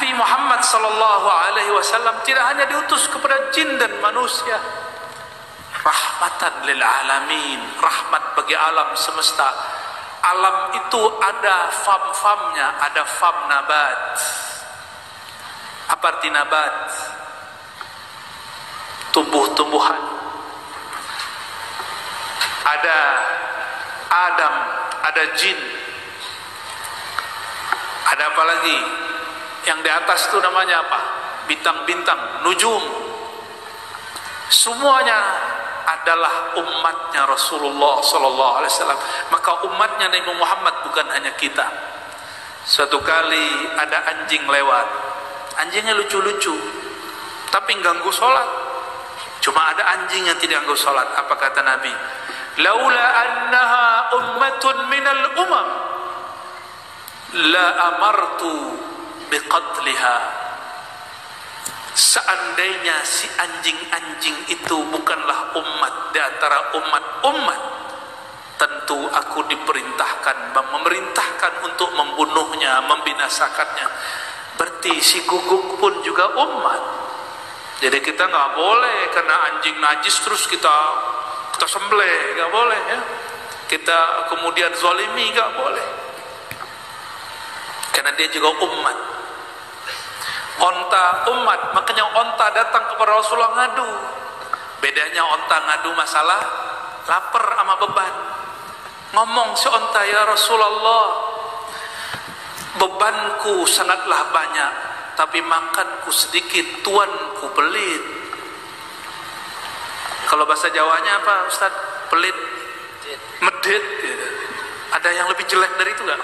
Nabi Muhammad sallallahu alaihi wasallam tidak hanya diutus kepada jin dan manusia, rahmatan lil alamin, rahmat bagi alam semesta. Alam itu ada fam-famnya, ada fam nabat. Apa arti nabat? Tumbuh-tumbuhan. Ada Adam, ada jin. Ada apa lagi? Yang di atas itu namanya apa? Bintang-bintang, nujum. Semuanya adalah umatnya Rasulullah sallallahu alaihi wasallam. Maka umatnya Nabi Muhammad bukan hanya kita. Suatu kali ada anjing lewat. Anjingnya lucu-lucu, tapi ganggu sholat. Cuma ada anjing yang tidak ganggu sholat. Apa kata Nabi? Laula annaha ummatun minal umam la amartu biqatliha. Seandainya si anjing-anjing itu bukanlah umat di antara umat-umat, tentu aku memerintahkan untuk membunuhnya, membinasakannya. Berarti si guguk pun juga umat. Jadi kita nggak boleh karena anjing najis terus kita sembelih, nggak boleh ya. Kita kemudian zalimi, nggak boleh. Karena dia juga umat. Onta umat, makanya onta datang kepada Rasulullah ngadu. Bedanya onta ngadu masalah lapar sama beban. Ngomong si onta, ya Rasulullah, bebanku sangatlah banyak, tapi makanku sedikit, tuanku pelit. Kalau bahasa Jawanya apa Ustaz? Pelit, medit gitu. Ada yang lebih jelek dari itu gak?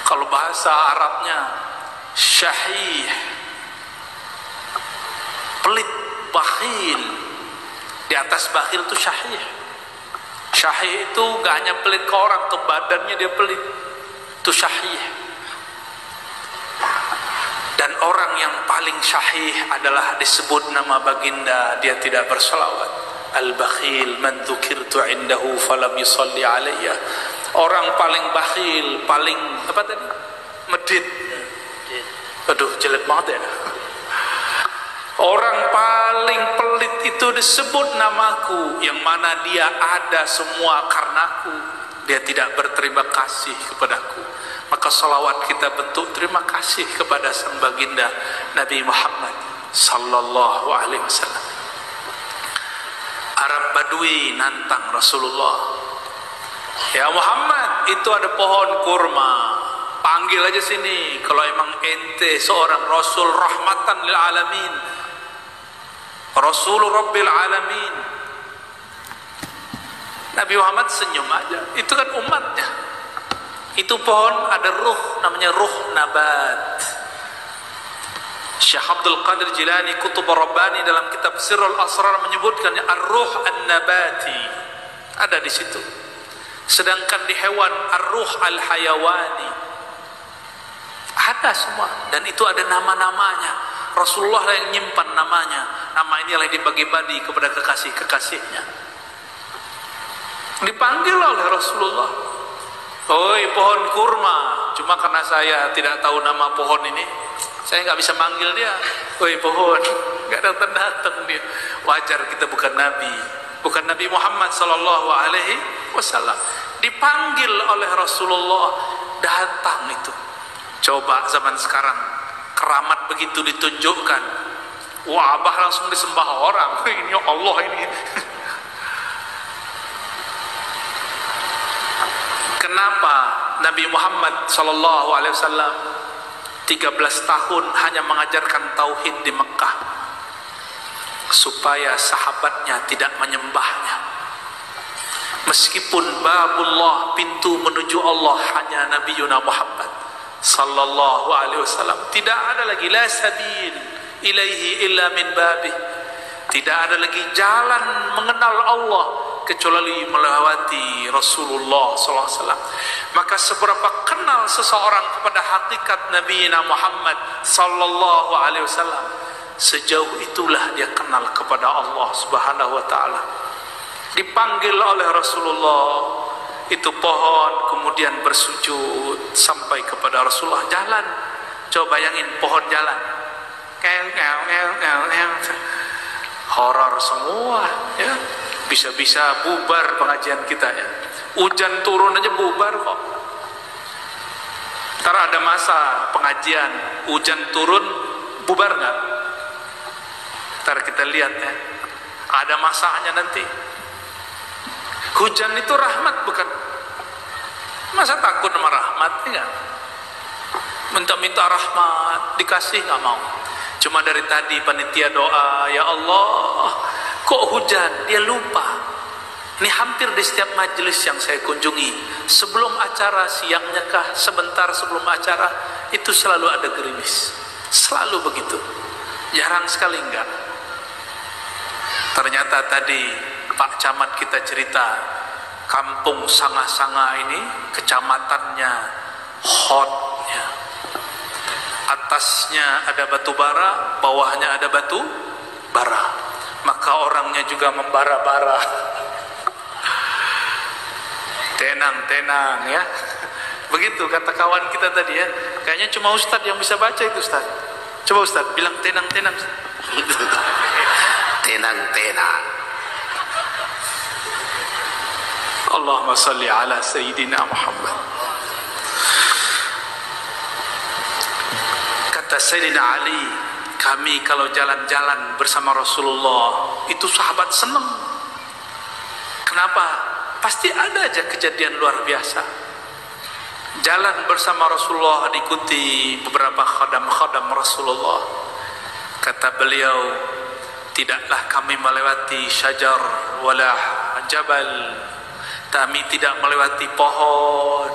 Kalau bahasa Arabnya syahih, pelit, bakhil. Di atas bakhil itu syahih. Syahih itu gak hanya pelit ke orang, ke badannya dia pelit. Itu syahih. Dan orang yang paling syahih adalah disebut nama baginda, dia tidak berselawat. Al-bakhil man dzukirtu indahu falam yusalli alayya. Orang paling bakhil, paling apa tadi? Medit. Aduh, jelek banget ya. Orang paling pelit itu disebut namaku, yang mana dia ada semua karenaku. Dia tidak berterima kasih kepadaku. Maka salawat kita bentuk terima kasih kepada sang baginda Nabi Muhammad sallallahu alaihi wasallam. Arab Badui nantang Rasulullah. Ya Muhammad, itu ada pohon kurma. Panggil aja sini. Kalau emang ente seorang Rasul rahmatan lil alamin, Rasul Rabbil alamin. Nabi Muhammad senyum aja. Itu kan umatnya. Itu pohon ada ruh, namanya ruh nabat. Syekh Abdul Qadir Jilani Kutub Rabbani dalam kitab Sirrul Asrar menyebutkan ar-ruh an-nabati. Ada di situ. Sedangkan di hewan ar-ruh al-hayawani ada semua, dan itu ada nama-namanya. Rasulullah yang nyimpan namanya. Nama ini yang dibagi-bagi kepada kekasih-kekasihnya. Dipanggil oleh Rasulullah, oi pohon kurma. Cuma karena saya tidak tahu nama pohon ini, saya nggak bisa manggil dia. Oi pohon, nggak datang dia. Wajar, kita bukan Nabi, bukan Nabi Muhammad sallallahu alaihi wasallam. Dipanggil oleh Rasulullah, datang itu. Coba zaman sekarang keramat begitu ditunjukkan, wah abah langsung disembah orang. Ini Allah ini. Kenapa Nabi Muhammad sallallahu alaihi wasallam 13 tahun hanya mengajarkan tauhid di Mekah? Supaya sahabatnya tidak menyembahnya. Meskipun babullah, pintu menuju Allah, hanya Nabi Muhammad sallallahu alaihi wasallam. Tidak ada lagi la sabil ilaihi illa min babih. Tidak ada lagi jalan mengenal Allah kecuali melewati Rasulullah sallallahu alaihi wasallam. Maka seberapa kenal seseorang kepada hakikat Nabi Muhammad sallallahu alaihi wasallam, sejauh itulah dia kenal kepada Allah Subhanahu wa taala. Dipanggil oleh Rasulullah, itu pohon kemudian bersujud sampai kepada Rasulullah, jalan Coba bayangin pohon jalan. Horor semua ya. Bisa-bisa bubar pengajian kita ya. Hujan turun aja bubar kok. Ntar ada masa pengajian, hujan turun bubar nggak? Ntar kita lihat ya. Ada masanya nanti. Hujan itu rahmat bukan? Masa takut sama rahmat enggak? Minta-minta rahmat dikasih nggak mau. Cuma dari tadi panitia doa, ya Allah, kok hujan? Dia lupa. Ini hampir di setiap majelis yang saya kunjungi, sebelum acara, siangnya kah, sebentar sebelum acara, itu selalu ada gerimis. Selalu begitu. Jarang sekali enggak. Ternyata tadi Pak Camat kita cerita, kampung Sanga-Sanga ini, kecamatannya hot ya. Atasnya ada batu bara, bawahnya ada batu bara. Maka orangnya juga membara-bara. Tenang ya. Begitu kata kawan kita tadi ya. Kayaknya cuma Ustadz yang bisa baca itu Ustadz. Coba Ustadz bilang tenang. Tenang. Allahumma salli ala Sayyidina Muhammad. Kata Sayyidina Ali, kami kalau jalan-jalan bersama Rasulullah itu sahabat senang. Kenapa? Pasti ada aja kejadian luar biasa. Jalan bersama Rasulullah, diikuti beberapa khadam-khadam Rasulullah. Kata beliau, tidaklah kami melewati syajar wala jabal. Kami tidak melewati pohon,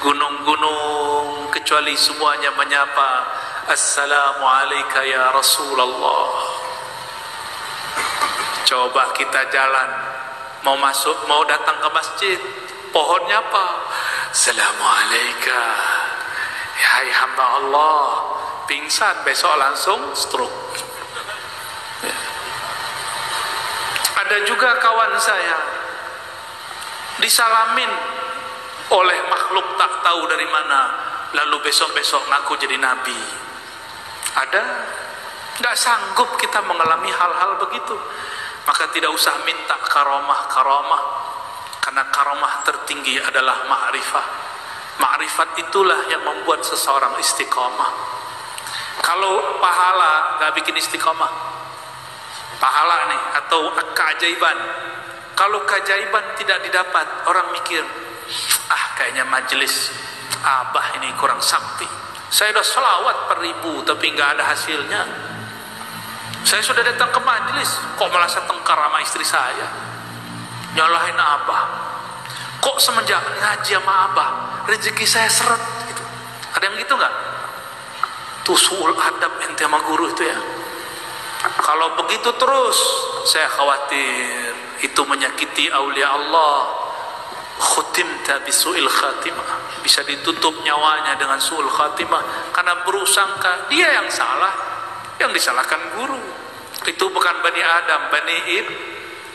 gunung-gunung, kecuali semuanya menyapa, Assalamualaikum ya Rasulullah. Coba kita jalan, mau masuk, mau datang ke masjid, pohonnya apa? Assalamualaikum. Hai hamba Allah, pingsan besok langsung stroke. Ya. Ada juga kawan saya disalamin oleh makhluk tak tahu dari mana, lalu besok-besok ngaku jadi nabi. Ada? Nggak sanggup kita mengalami hal-hal begitu. Maka tidak usah minta karamah, karena karamah tertinggi adalah ma'rifah. Ma'rifat itulah yang membuat seseorang istiqamah. Kalau pahala gak bikin istiqamah, pahala nih atau keajaiban, kalau keajaiban tidak didapat, orang mikir, kayaknya majelis abah ini kurang sakti. Saya udah selawat per 1000 tapi gak ada hasilnya. Saya sudah datang ke majelis, kok malah setengkar sama istri saya, nyalahin abah. Kok semenjak ngaji sama abah, rezeki saya seret gitu. Ada yang gitu nggak? Tuh suul adab ente sama guru itu ya. Kalau begitu terus, saya khawatir itu menyakiti aulia Allah. Khutimta bisu'il khatimah, bisa ditutup nyawanya dengan su'ul khatimah, karena berusangka dia yang salah. Yang disalahkan guru itu bukan Bani Adam, Bani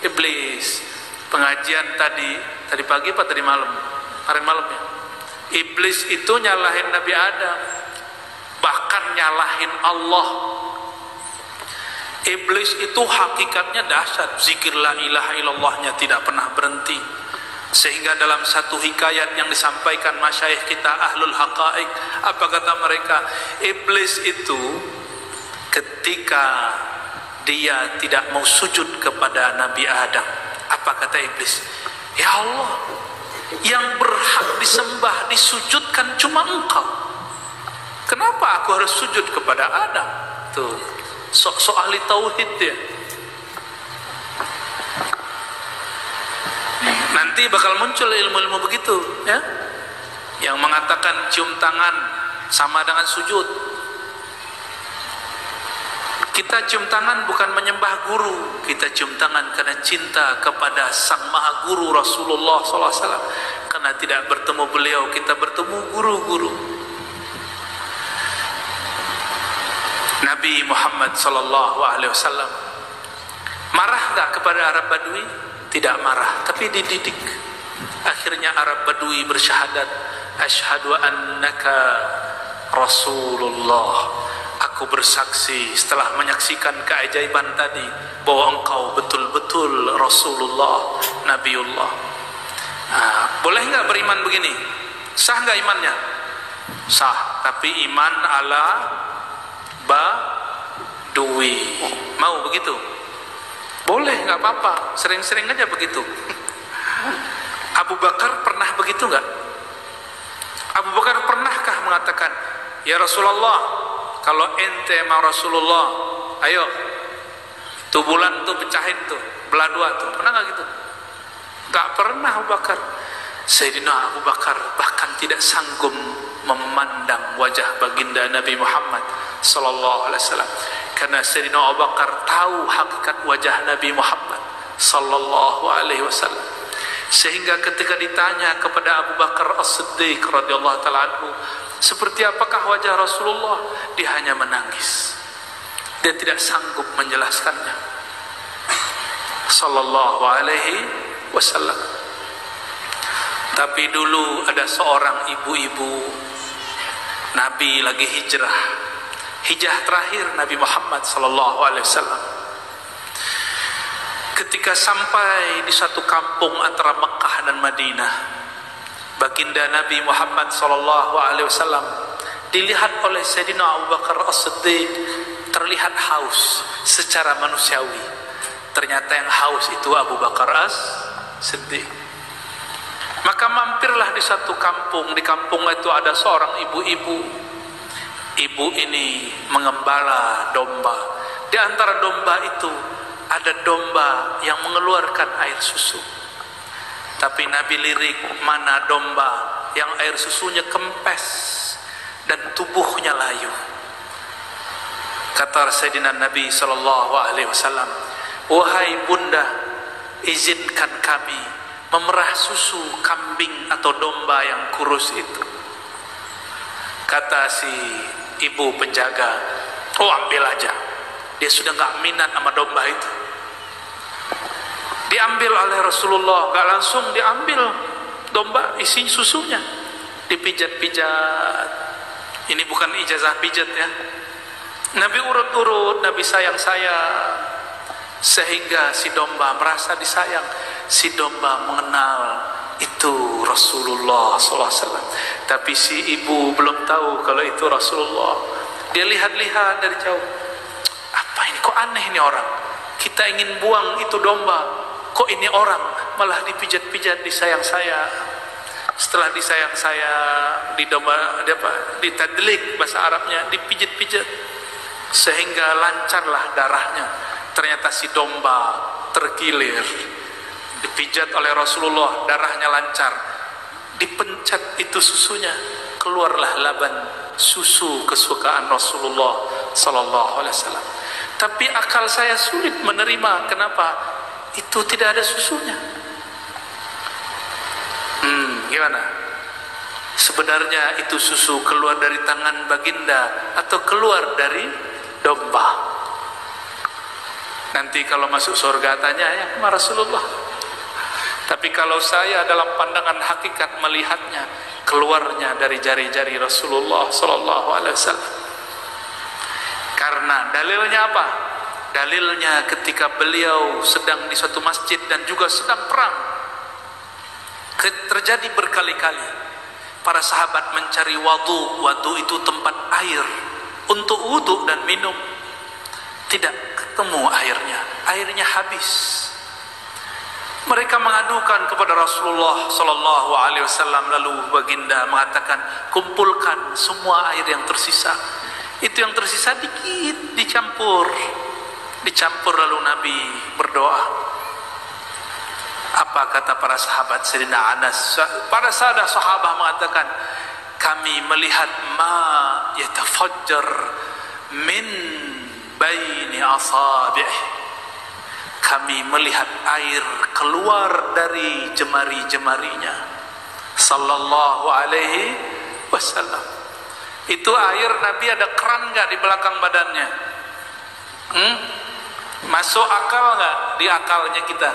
Iblis. Pengajian tadi pagi apa tadi malam? Hari malam ya. Iblis itu nyalahin Nabi Adam, bahkan nyalahin Allah. Iblis itu hakikatnya dahsyat, zikir la ilaha illallahnya tidak pernah berhenti. Sehingga dalam satu hikayat yang disampaikan masyayikh kita ahlul haqaiq, apa kata mereka? Iblis itu ketika dia tidak mau sujud kepada Nabi Adam, apa kata iblis? Ya Allah, yang berhak disembah, disujudkan cuma Engkau. Kenapa aku harus sujud kepada Adam? Tuh, sok-sok ahli tauhid dia. Nanti bakal muncul ilmu-ilmu begitu, ya, yang mengatakan cium tangan sama dengan sujud. Kita cium tangan bukan menyembah guru, kita cium tangan karena cinta kepada sang maha guru Rasulullah SAW. Karena tidak bertemu beliau, kita bertemu guru-guru. Nabi Muhammad SAW marah gak kepada Arab Badui? Tidak marah, tapi dididik. Akhirnya Arab Badui bersyahadat, asyhadu annaka Rasulullah, aku bersaksi setelah menyaksikan keajaiban tadi bahwa engkau betul-betul Rasulullah, Nabiullah. Boleh nggak beriman begini? Sah nggak imannya? Sah, tapi iman ala badui. Mau begitu? Boleh, nggak apa-apa, sering-sering aja begitu. Abu Bakar pernah begitu nggak? Abu Bakar pernahkah mengatakan, ya Rasulullah, kalau ente sama Rasulullah, ayo tuh bulan tuh pecahin tuh, belah dua tuh, pernah nggak gitu? Nggak pernah Abu Bakar. Sayyidina Abu Bakar bahkan tidak sanggup memandang wajah baginda Nabi Muhammad sallallahu alaihi wasallam, karena Sayyidina Abu Bakar tahu hakikat wajah Nabi Muhammad sallallahu alaihi wasallam, sehingga ketika ditanya kepada Abu Bakar As-Siddiq radhiyallahu taala anhu, seperti apakah wajah Rasulullah, dia hanya menangis. Dia tidak sanggup menjelaskannya sallallahu alaihi wasallam. Tapi dulu ada seorang ibu-ibu, Nabi lagi hijrah terakhir Nabi Muhammad sallallahu alaihi wasallam. Ketika sampai di satu kampung antara Mekah dan Madinah, baginda Nabi Muhammad sallallahu alaihi wasallam dilihat oleh Sayyidina Abu Bakar As-Siddiq terlihat haus secara manusiawi. Ternyata yang haus itu Abu Bakar As-Siddiq. Maka mampirlah di satu kampung. Di kampung itu ada seorang ibu-ibu. Ibu ini mengembala domba. Di antara domba itu ada domba yang mengeluarkan air susu. Tapi Nabi lirik, mana domba yang air susunya kempes dan tubuhnya layu. Kata Sayyidina Nabi SAW, wahai bunda, izinkan kami memerah susu kambing atau domba yang kurus itu. Kata si ibu penjaga, oh ambil aja, dia sudah gak minat sama domba itu. Diambil oleh Rasulullah, gak langsung diambil domba, isi susunya, dipijat-pijat. Ini bukan ijazah pijat ya. Nabi urut-urut, Nabi sayang-sayang, sehingga si domba merasa disayang. Si domba mengenal itu Rasulullah SAW, tapi si ibu belum tahu kalau itu Rasulullah. Dia lihat-lihat dari jauh, apa ini, kok aneh ini orang, kita ingin buang itu domba, kok ini orang malah dipijat-pijat, disayang-sayang. Setelah disayang-sayang, ditadlik bahasa Arabnya, dipijat-pijat sehingga lancarlah darahnya. Ternyata si domba tergilir, dipijat oleh Rasulullah, darahnya lancar, dipencet itu susunya, keluarlah laban susu kesukaan Rasulullah sallallahu alaihi wasallam. Tapi akal saya sulit menerima, kenapa itu tidak ada susunya. Gimana? Sebenarnya itu susu keluar dari tangan baginda atau keluar dari domba? Nanti kalau masuk surga tanya ya sama Rasulullah. Tapi kalau saya dalam pandangan hakikat melihatnya, keluarnya dari jari-jari Rasulullah sallallahu alaihi wasallam. Karena dalilnya apa? Dalilnya ketika beliau sedang di suatu masjid dan juga sedang perang, terjadi berkali-kali para sahabat mencari wadu. Wadu itu tempat air untuk wudu dan minum. Tidak ketemu airnya habis. Mereka mengadukan kepada Rasulullah sallallahu alaihi wasallam, lalu baginda mengatakan, kumpulkan semua air yang tersisa. Itu yang tersisa dikit dicampur lalu Nabi berdoa. Apa kata para sahabat? Sayyidina Anas, para sahabat mengatakan, kami melihat ma yatafajjar min baini asabi'. Kami melihat air keluar dari jemari-jemarinya sallallahu alaihi wasallam. Itu air Nabi ada keran nggak di belakang badannya? Masuk akal nggak di akalnya kita?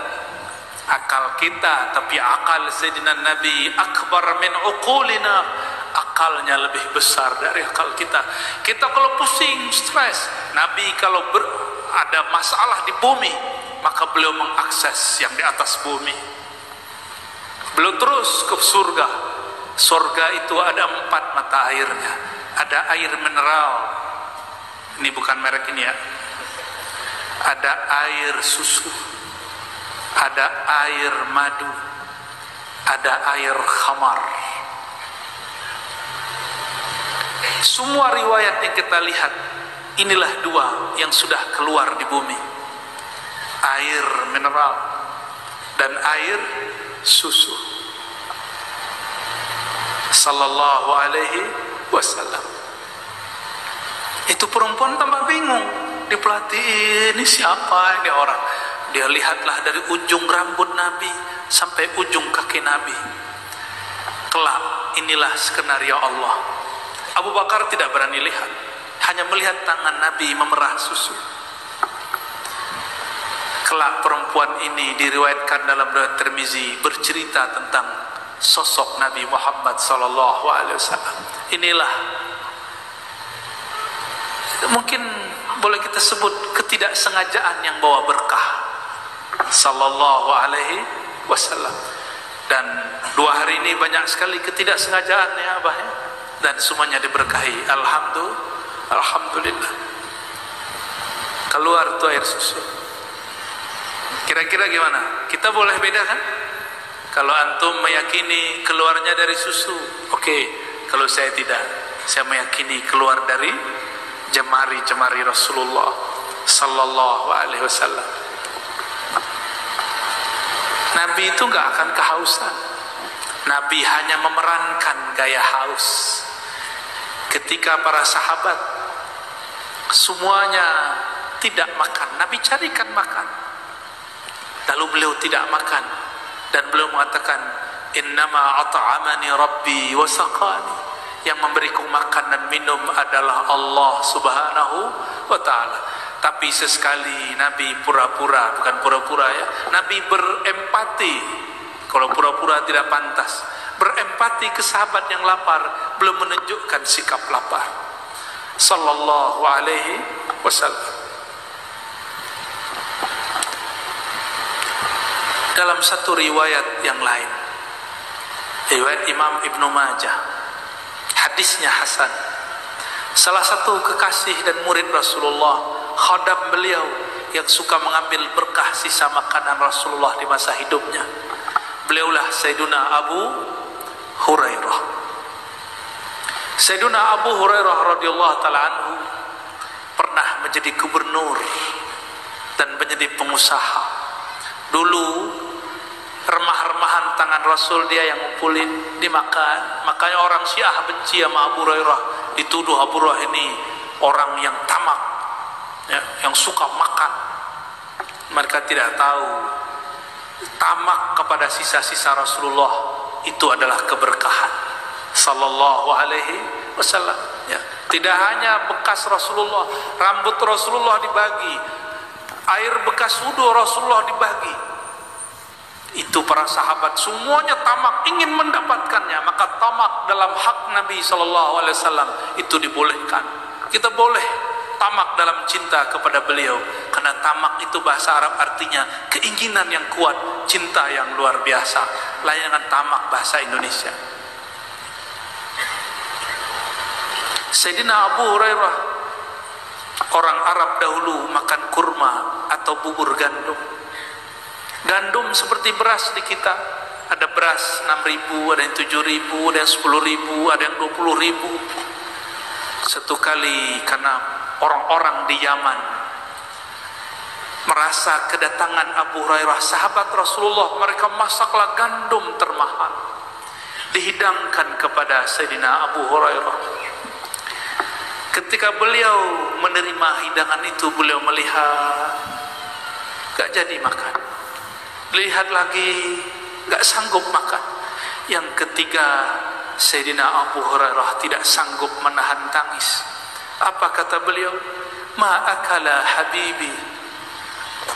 Akal kita, tapi akal Sayyidina Nabi akbar min uqulina. akalnya lebih besar dari akal kita. Kita kalau pusing, stres, Nabi kalau ada masalah di bumi, maka beliau mengakses yang di atas bumi. Beliau terus ke surga. Surga itu ada 4 mata airnya. Ada air mineral, ini bukan merek ini ya. Ada air susu, ada air madu, ada air khamar. Semua riwayat yang kita lihat, inilah 2 yang sudah keluar di bumi, air mineral dan air susu. Sallallahu alaihi wasallam. Itu perempuan tambah bingung, diperhatiin, ini siapa ini orang. Dia lihatlah dari ujung rambut Nabi sampai ujung kaki Nabi. Kelak inilah skenario Allah. Abu Bakar tidak berani lihat, hanya melihat tangan Nabi memerah susu. Kelak perempuan ini diriwayatkan dalam riwayat Tirmizi bercerita tentang sosok Nabi Muhammad sallallahu alaihi wasallam. Inilah mungkin boleh kita sebut ketidaksengajaan yang bawa berkah, sallallahu alaihi wasallam. Dan 2 hari ini banyak sekali ketidaksengajaan ya Abah ya, dan semuanya diberkahi. Alhamdulillah. Keluar tuh air susu. Kira-kira gimana? Kita boleh bedakan? Kalau antum meyakini keluarnya dari susu, oke. Kalau saya tidak, saya meyakini keluar dari jemari-jemari Rasulullah sallallahu alaihi wasallam. Nabi itu nggak akan kehausan. Nabi hanya memerankan gaya haus. Ketika para sahabat semuanya tidak makan, Nabi carikan makan. Lalu beliau tidak makan dan beliau mengatakan, innama at'amani rabbi wa saqani. Yang memberiku makan dan minum adalah Allah subhanahu wa ta'ala. Tapi sesekali Nabi pura-pura, bukan pura-pura ya, Nabi berempati. Kalau pura-pura tidak pantas. Berempati ke sahabat yang lapar, belum menunjukkan sikap lapar. Sallallahu alaihi wasallam. Dalam satu riwayat yang lain, riwayat Imam Ibnu Majah, hadisnya hasan. Salah satu kekasih dan murid Rasulullah, khadam beliau yang suka mengambil berkah sisa makanan Rasulullah di masa hidupnya, beliaulah Sayyiduna Abu Hurairah. Sayyiduna Abu Hurairah radhiyallahu taala anhu pernah menjadi gubernur dan menjadi pengusaha. Dulu remah-remahan tangan Rasul dia yang ngumpulin, dimakan. Makanya orang Syiah benci sama Abu Hurairah, dituduh Abu Hurairah ini orang yang tamak ya, yang suka makan. Mereka tidak tahu tamak kepada sisa-sisa Rasulullah itu adalah keberkahan sallallahu alaihi wasallam ya. Tidak hanya bekas Rasulullah, rambut Rasulullah dibagi, air bekas wudu Rasulullah dibagi. Itu para sahabat semuanya tamak ingin mendapatkannya, maka tamak dalam hak Nabi sallallahu alaihi wasallam itu dibolehkan. Kita boleh tamak dalam cinta kepada beliau, karena tamak itu bahasa Arab artinya keinginan yang kuat, cinta yang luar biasa. Layangan tamak bahasa Indonesia. Sayyidina Abu Hurairah, orang Arab dahulu makan kurma atau bubur gandum. Gandum seperti beras di kita, ada beras 6.000, ada yang 7.000, ada yang 10.000, ada yang 20.000. Satu kali karena orang-orang di Yaman merasa kedatangan Abu Hurairah, sahabat Rasulullah, mereka masaklah gandum termahal, dihidangkan kepada Sayyidina Abu Hurairah. Ketika beliau menerima hidangan itu, beliau melihat gak jadi makan, lihat lagi gak sanggup makan. Yang ketiga, Sayyidina Abu Hurairah tidak sanggup menahan tangis. Apa kata beliau? Ma akala habibi,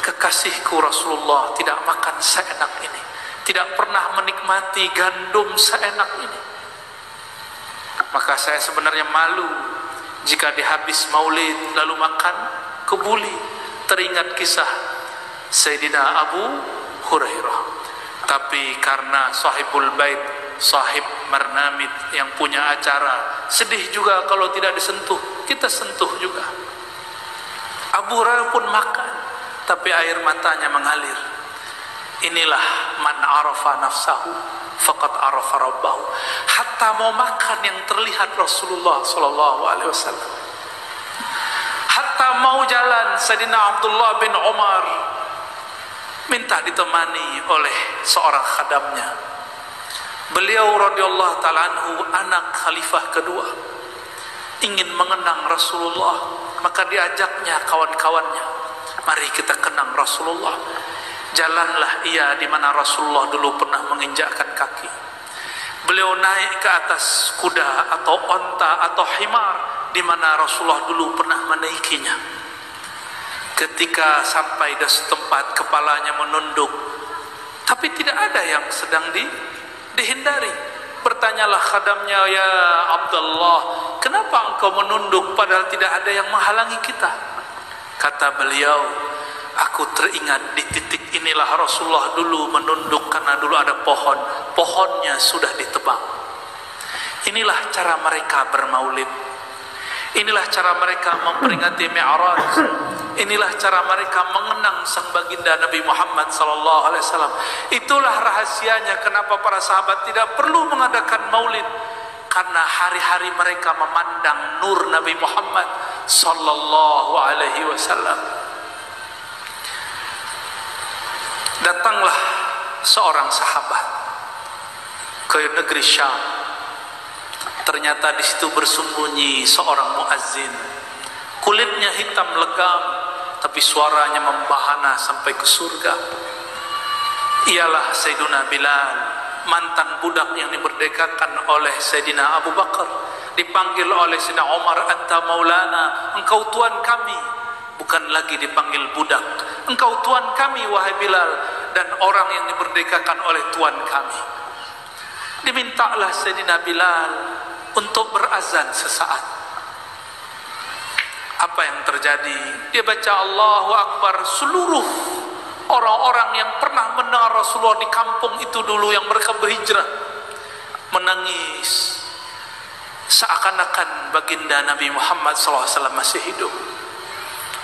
kekasihku Rasulullah tidak makan seenak ini, tidak pernah menikmati gandum seenak ini. Maka saya sebenarnya malu jika dihabis maulid lalu makan kebuli. Teringat kisah Sayyidina Abu Hurairah. Tapi karena sahibul bait, sahib Marnamid yang punya acara, sedih juga kalau tidak disentuh, kita sentuh juga. Abu Hurairah pun makan, tapi air matanya mengalir. Inilah man arafa nafsahu faqad arafa rabbahu. Hatta mau makan yang terlihat Rasulullah sallallahu alaihi wasallam. Hatta mau jalan, Sayyidina Abdullah bin Umar minta ditemani oleh seorang khadamnya. Beliau radhiyallahu ta'ala anhu anak khalifah kedua, ingin mengenang Rasulullah, maka diajaknya kawan-kawannya, mari kita kenang Rasulullah. Jalanlah ia di mana Rasulullah dulu pernah menginjakkan kaki. Beliau naik ke atas kuda atau onta atau himar di mana Rasulullah dulu pernah menaikinya. Ketika sampai di setempat, kepalanya menunduk, tapi tidak ada yang sedang dihindari. Bertanyalah khadamnya, ya Abdullah, kenapa engkau menunduk padahal tidak ada yang menghalangi kita? Kata beliau, aku teringat di titik inilah Rasulullah dulu menunduk karena dulu ada pohon, pohonnya sudah ditebang. Inilah cara mereka bermaulid. Inilah cara mereka memperingati Mi'raj. Inilah cara mereka mengenang sang baginda Nabi Muhammad sallallahu alaihi wasallam. Itulah rahasianya kenapa para sahabat tidak perlu mengadakan maulid, karena hari-hari mereka memandang nur Nabi Muhammad sallallahu alaihi wasallam. Datanglah seorang sahabat ke negeri Syam. Ternyata di situ bersembunyi seorang muazzin. Kulitnya hitam legam, tapi suaranya membahana sampai ke surga. Ialah Sayyidina Bilal, mantan budak yang dimerdekakan oleh Sayyidina Abu Bakar. Dipanggil oleh Sayyidina Umar, anta maulana, engkau tuan kami. Bukan lagi dipanggil budak, engkau tuan kami wahai Bilal, dan orang yang dimerdekakan oleh tuan kami. Dimintalah Sayyidina Bilal untuk berazan sesaat. Apa yang terjadi? Dia baca Allahu Akbar. Seluruh orang-orang yang pernah mendengar Rasulullah di kampung itu dulu, yang mereka berhijrah, menangis seakan-akan baginda Nabi Muhammad SAW masih hidup.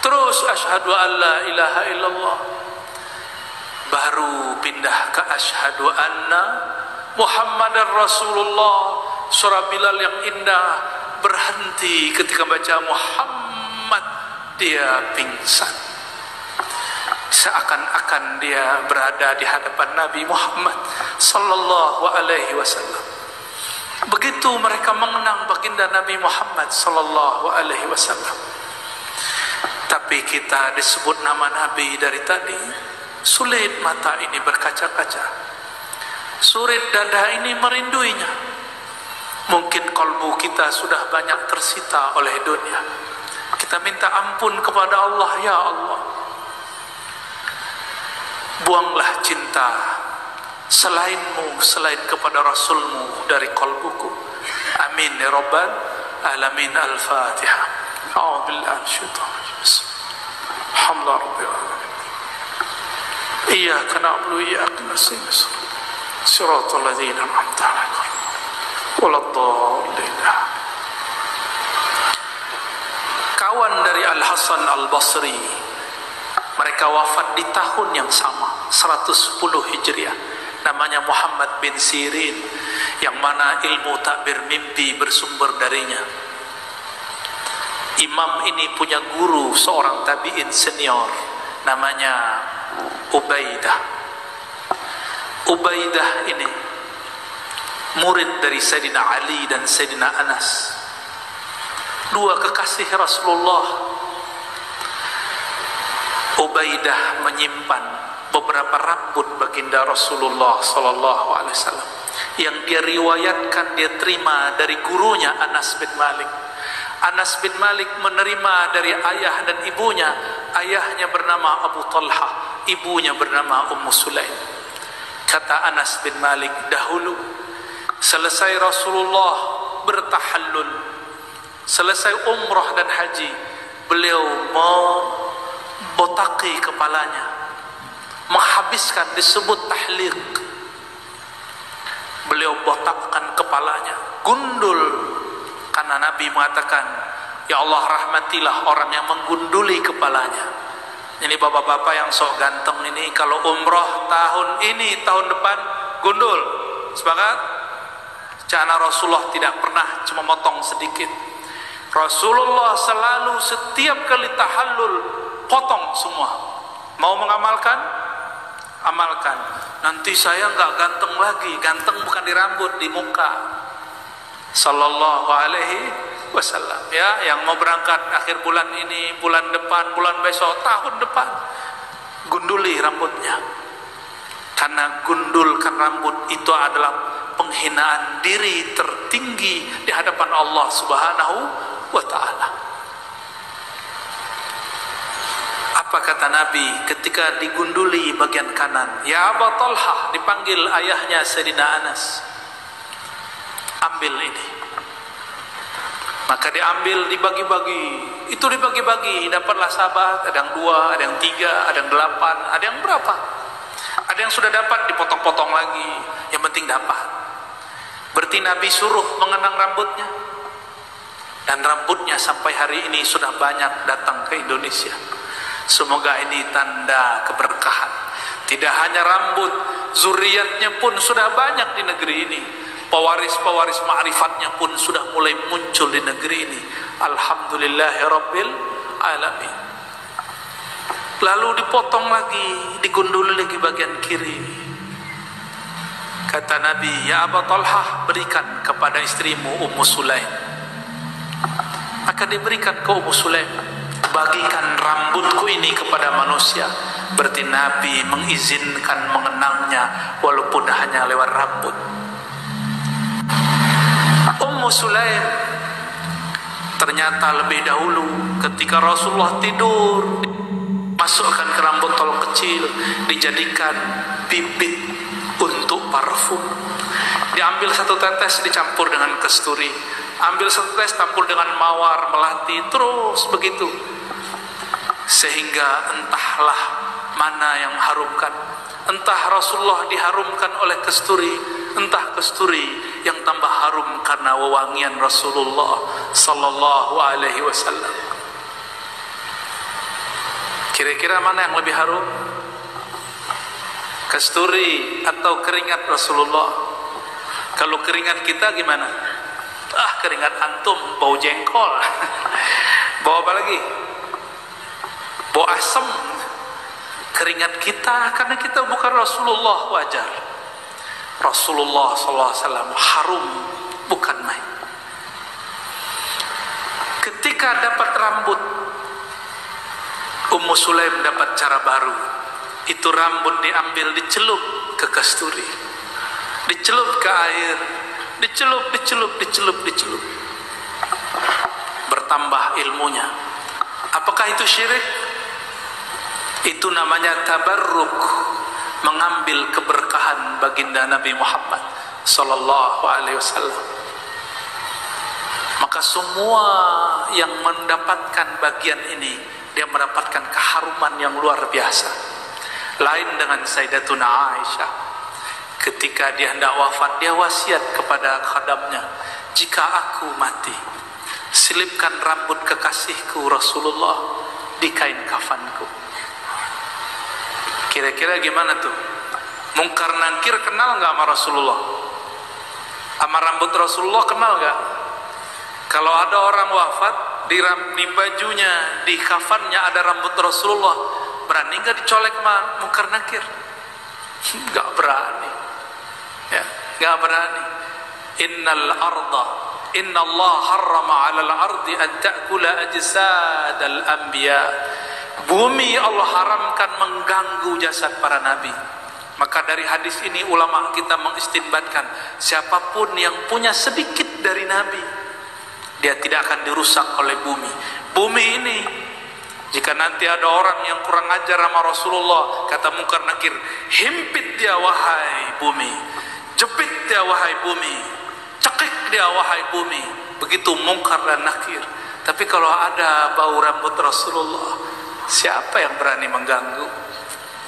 Terus asyhadu an la ilaha illallah. Baru pindah ke asyhadu anna Muhammadar Rasulullah. Surah Bilal yang indah berhenti ketika baca Muhammad, dia pingsan. Seakan-akan dia berada di hadapan Nabi Muhammad sallallahu alaihi wasallam. Begitu mereka mengenang baginda Nabi Muhammad sallallahu alaihi wasallam. Tapi kita disebut nama Nabi dari tadi, sulit mata ini berkaca-kaca, sulit dada ini merinduinya. Mungkin kalbu kita sudah banyak tersita oleh dunia. Kita minta ampun kepada Allah, ya Allah, buanglah cinta selainmu, selain kepada Rasulmu dari kalbuku. Amin ya Rabbal Alamin. Al-Fatihah. A'udzubillahi minasyaitonir rajim. Alhamdulillah rabbil alamin. Iyyaka na'budu wa iyyaka nasta'in. Shiratal ladzina an'amta 'alaihim. Kawan dari Al-Hasan Al-Basri, mereka wafat di tahun yang sama, 110 Hijriah. Namanya Muhammad bin Sirin, yang mana ilmu takbir mimpi bersumber darinya. Imam ini punya guru, seorang tabi'in senior, namanya Ubaidah. Ubaidah ini murid dari Sayyidina Ali dan Sayyidina Anas, dua kekasih Rasulullah. Ubaidah menyimpan beberapa rambut baginda Rasulullah sallallahu alaihi wasallam yang dia riwayatkan, dia terima dari gurunya Anas bin Malik. Anas bin Malik menerima dari ayah dan ibunya. Ayahnya bernama Abu Talha, ibunya bernama Ummu Sulaim. Kata Anas bin Malik, dahulu selesai Rasulullah bertahallul. Selesai umrah dan haji, beliau membotaki kepalanya, menghabiskan, disebut tahliq. Beliau botakkan kepalanya, gundul, karena Nabi mengatakan, ya Allah rahmatilah orang yang menggunduli kepalanya. Ini bapak-bapak yang sok ganteng ini, kalau umroh tahun ini, tahun depan gundul, sepakat? Karena Rasulullah tidak pernah cuma motong sedikit. Rasulullah selalu setiap kali tahallul potong semua. Mau mengamalkan? Amalkan. Nanti saya nggak ganteng lagi. Ganteng bukan di rambut, di muka. Sallallahu alaihi wasallam. Ya, yang mau berangkat akhir bulan ini, bulan depan, bulan besok, tahun depan, gunduli rambutnya. Karena gundulkan rambut itu adalah penghinaan diri tertinggi di hadapan Allah Subhanahu wa ta'ala. Apa kata Nabi ketika digunduli bagian kanan? Ya Aba Talhah, dipanggil ayahnya Sayyidina Anas, ambil ini. Maka diambil, dibagi-bagi. Itu dibagi-bagi, dapatlah sahabat, ada yang 2, ada yang 3, ada yang 8, ada yang berapa. Ada yang sudah dapat, dipotong-potong lagi. Yang penting dapat. Berarti Nabi suruh mengenang rambutnya. Dan rambutnya sampai hari ini sudah banyak datang ke Indonesia. Semoga ini tanda keberkahan. Tidak hanya rambut, zuriatnya pun sudah banyak di negeri ini. Pewaris-pewaris ma'rifatnya pun sudah mulai muncul di negeri ini. Alhamdulillahirabbil alamin. Lalu dipotong lagi, digundul lagi bagian kiri. Kata Nabi, ya Aba Talhah, berikan kepada istrimu Ummu Sulaim. Maka diberikan ke Ummu Sulaim. Bagikan rambutku ini kepada manusia. Berarti Nabi mengizinkan mengenangnya walaupun hanya lewat rambut. Ummu Sulaim ternyata lebih dahulu ketika Rasulullah tidur, masukkan ke rambut tol kecil, dijadikan bibit untuk parfum. Diambil 1 tetes, dicampur dengan kasturi. Ambil 1 tetes, campur dengan mawar, melati, terus begitu. Sehingga entahlah mana yang mengharumkan. Entah Rasulullah diharumkan oleh kasturi, entah kasturi yang tambah harum karena wewangian Rasulullah sallallahu alaihi wasallam. Kira-kira mana yang lebih harum? Kasturi atau keringat Rasulullah? Kalau keringat kita gimana? Keringat antum bau jengkol. Bau apa lagi? Bau asam. Keringat kita, karena kita bukan Rasulullah, wajar. Rasulullah SAW harum, bukan main. Ketika dapat rambut, Ummu Sulaim dapat cara baru. Itu rambut diambil, dicelup ke kasturi, dicelup ke air, dicelup. Bertambah ilmunya. Apakah itu syirik? Itu namanya tabarruk, mengambil keberkahan baginda Nabi Muhammad sallallahu alaihi wasallam. Maka semua yang mendapatkan bagian ini, dia mendapatkan keharuman yang luar biasa. Lain dengan Sayyidatuna Aisyah. Ketika dia hendak wafat, dia wasiat kepada khadamnya, jika aku mati, selipkan rambut kekasihku Rasulullah di kain kafanku. Kira-kira gimana tuh? Mungkar Nakir kenal nggak sama Rasulullah? Sama rambut Rasulullah kenal nggak? Kalau ada orang wafat, di bajunya, di kafannya ada rambut Rasulullah, berani nggak dicolek sama Mungkar Nakir? Nggak berani. Ya, nggak berani. Inna Allah harrama 'alal ardi an ta'kula ajsadal anbiya. Bumi Allah haramkan mengganggu jasad para nabi. Maka dari hadis ini ulama kita mengistinbatkan, siapapun yang punya sedikit dari nabi, dia tidak akan dirusak oleh bumi. Bumi ini, jika nanti ada orang yang kurang ajar sama Rasulullah, kata Mungkar Nakir, himpit dia wahai bumi, jepit dia wahai bumi, cekik dia wahai bumi, begitu mungkar dan nakir. Tapi kalau ada bau rambut Rasulullah, siapa yang berani mengganggu?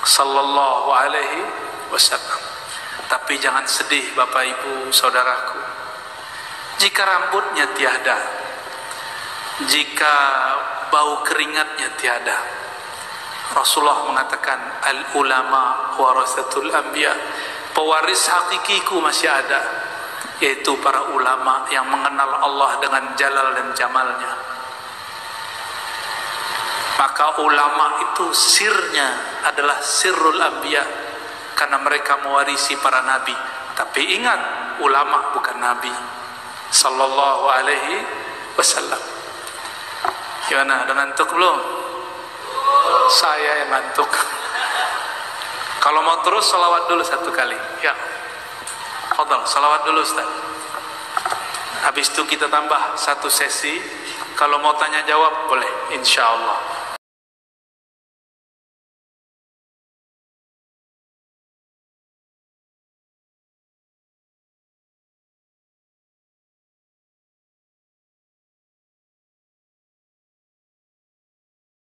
Sallallahu alaihi wasallam. Tapi jangan sedih Bapak Ibu Saudaraku, jika rambutnya tiada, jika bau keringatnya tiada. Rasulullah mengatakan al ulama warasatul anbiya, pewaris hakikiku masih ada, yaitu para ulama yang mengenal Allah dengan jalal dan jamalnya. Maka ulama itu sirnya adalah sirrul anbiya, karena mereka mewarisi para nabi. Tapi ingat, ulama bukan nabi. Sallallahu alaihi wasallam. Gimana, udah ngantuk belum? Saya yang ngantuk. Kalau mau terus salawat dulu satu kali. Ya, fadal, salawat dulu Ustaz. Habis itu kita tambah satu sesi. Kalau mau tanya jawab boleh, insya Allah.